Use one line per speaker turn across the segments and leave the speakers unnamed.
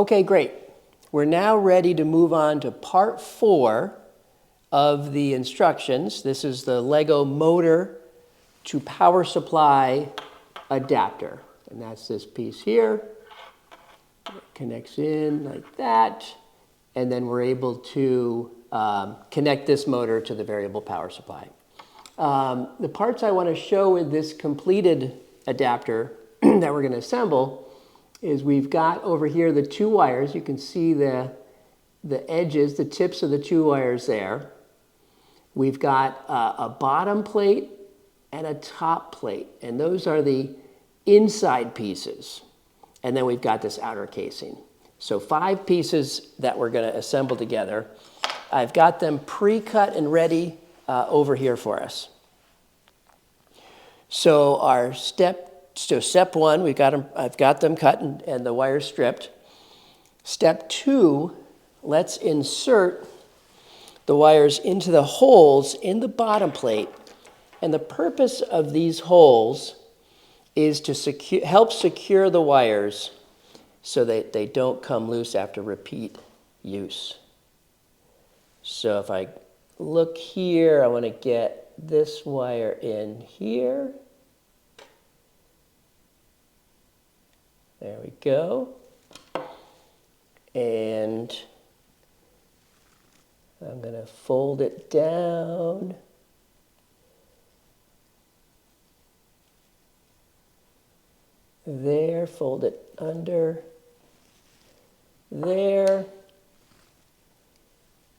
Okay, great. We're now ready to move on to part 4 of the instructions. This is the Lego motor to power supply adapter. And that's this piece here. It connects in like that. And then we're able to connect this motor to the variable power supply. The parts I want to show with this completed adapter that we're going to assemble is we've got over here the 2 wires. You can see the edges, the tips of the 2 wires there. We've got a bottom plate and a top plate, and those are the inside pieces. And then we've got this outer casing. So 5 pieces that we're going to assemble together. I've got them pre-cut and ready over here for us. So step 1, I've got them cut and the wires stripped. Step 2, let's insert the wires into the holes in the bottom plate. And the purpose of these holes is to help secure the wires so that they don't come loose after repeat use. So if I look here, I want to get this wire in here. There we go. And I'm going to fold it down. There, fold it under there.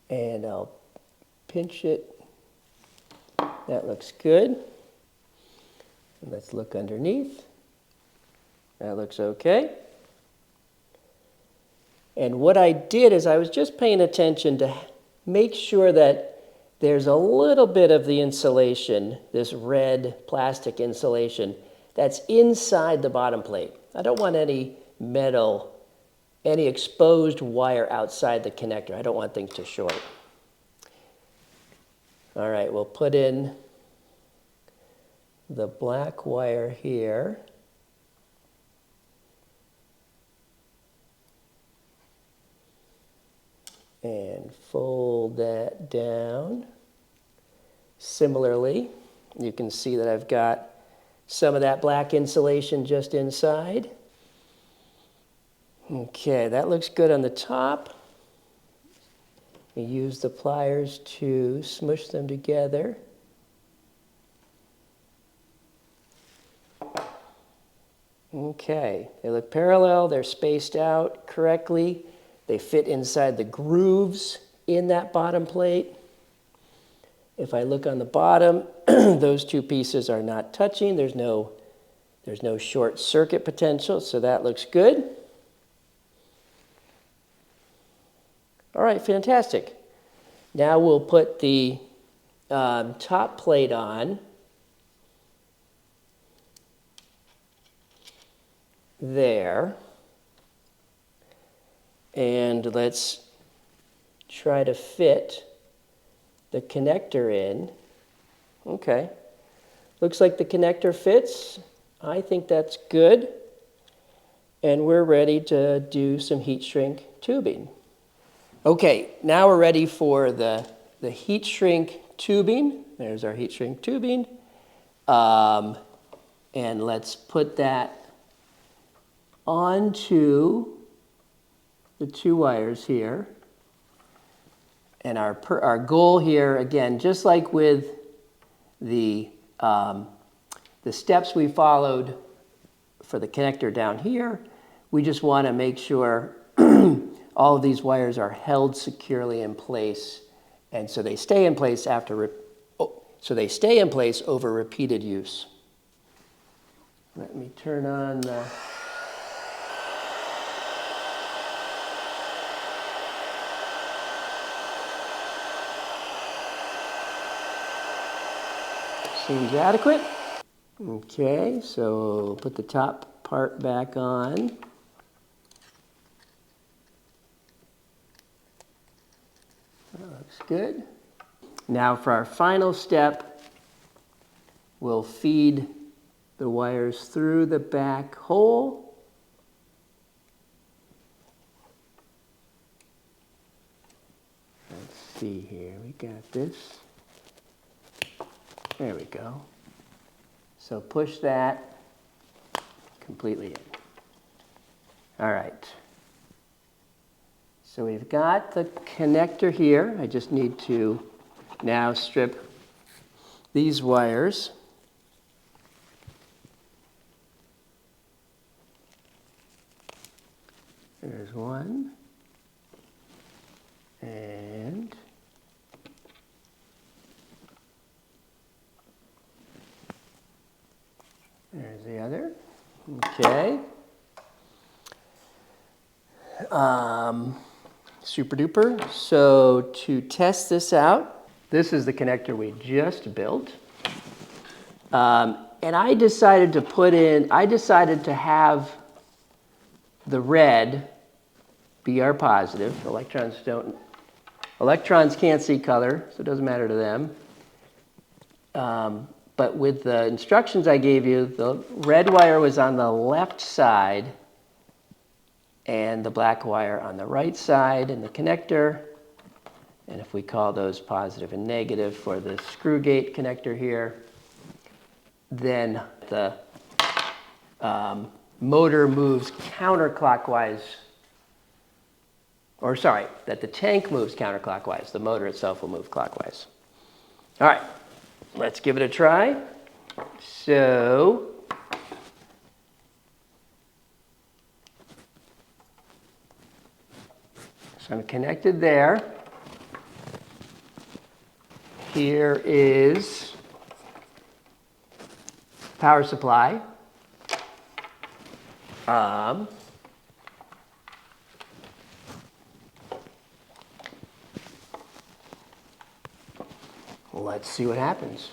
And I'll pinch it. That looks good. And let's look underneath. That looks okay. And what I did is I was just paying attention to make sure that there's a little bit of the insulation, this red plastic insulation, that's inside the bottom plate. I don't want any metal, any exposed wire outside the connector. I don't want things to short. All right, we'll put in the black wire here. And fold that down. Similarly, you can see that I've got some of that black insulation just inside. Okay, that looks good on the top. You use the pliers to smush them together. Okay, they look parallel, they're spaced out correctly. They fit inside the grooves in that bottom plate. If I look on the bottom, those 2 pieces are not touching. There's no short circuit potential, so that looks good. All right, fantastic. Now we'll put the top plate on. There. And let's try to fit the connector in. Okay. Looks like the connector fits. I think that's good. And we're ready to do some heat shrink tubing. Okay, now we're ready for the heat shrink tubing. There's our heat shrink tubing. And let's put that onto the 2 wires here. And our goal here, again, just like with the steps we followed for the connector down here, we just want to make sure all of these wires are held securely in place, and so they stay in place over repeated use. Let me turn on the seems adequate. Okay, so put the top part back on. That looks good. Now for our final step, we'll feed the wires through the back hole. see here. We got this. There we go. So push that completely in. All right. So we've got the connector here. I just need to now strip these wires. There's one. And there's the other. Okay. Super duper. So to test this out, this is the connector we just built. And I decided to have the red be our positive. Electrons can't see color, so it doesn't matter to them. But with the instructions I gave you, the red wire was on the left side and the black wire on the right side in the connector. And if we call those positive and negative for the screw gate connector here, then the motor moves counterclockwise, or sorry, that the tank moves counterclockwise. The motor itself will move clockwise. All right, let's give it a try. So I'm connected there. Here is power supply. Let's see what happens.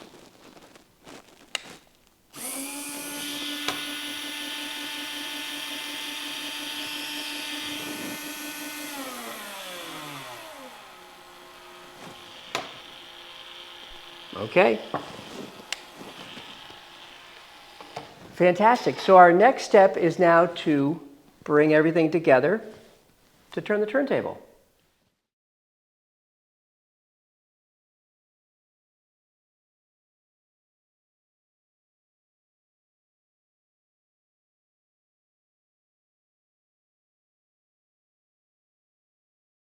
Okay. Fantastic. So our next step is now to bring everything together to turn the turntable.